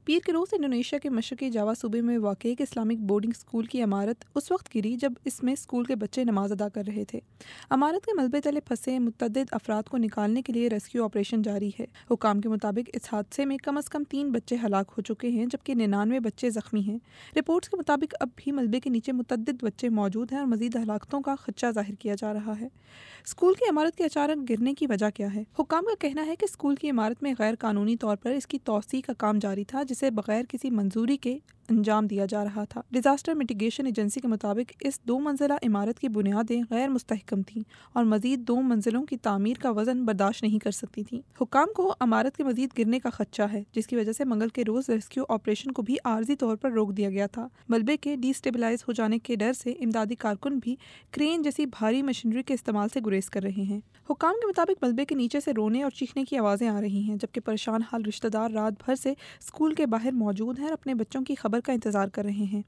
पीर के रोज़ इंडोनेशिया के मशरक़ी जावा सूबे में वाक़ एक इस्लामिक बोर्डिंग स्कूल की इमारत उस वक्त गिरी जब इसमें स्कूल के बच्चे नमाज अदा कर रहे थे। इमारत के मलबे तले फंसे मुतअद्दिद अफराद को निकालने के लिए रेस्क्यू ऑपरेशन जारी है। हुकाम के मुताबिक इस हादसे में कम अज़ कम 3 बच्चे हलाक हो चुके हैं जबकि 99 बच्चे ज़ख्मी हैं। रिपोर्ट्स के मुताबिक अब भी मलबे के नीचे मुतअद्दिद बच्चे मौजूद हैं और मज़ीद हलाकतों का खदशा ज़ाहिर किया जा रहा है। स्कूल की इमारत के अचानक गिरने की वजह क्या है? हुकाम का कहना है कि स्कूल की इमारत में गैर कानूनी तौर पर इसकी तौसी का काम जारी था जिसे बगैर किसी मंजूरी के अंजाम दिया जा रहा था। डिजास्टर मिटिगेशन एजेंसी के मुताबिक इस 2 मंजिला इमारत की बुनियादें गैर मुस्तहकम थीं और मजीद 2 मंजिलों की तामीर का वजन बर्दाश्त नहीं कर सकती थी। हुकाम को इमारत के मजीद गिरने का खदशा है जिसकी वजह से मंगल के रोज रेस्क्यू ऑपरेशन को भी आर्जी तौर पर रोक दिया गया था। मलबे के डिस्टेबलाइज हो जाने के डर से इमदादी कारकुन भी क्रेन जैसी भारी मशीनरी के इस्तेमाल से गुरेज कर रहे हैं। हुकाम के मुताबिक मलबे के नीचे से रोने और चीखने की आवाज़ें आ रही हैं जबकि परेशान हाल रिश्तेदार रात भर से स्कूल के बाहर मौजूद हैं और अपने बच्चों की खबर का इंतज़ार कर रहे हैं।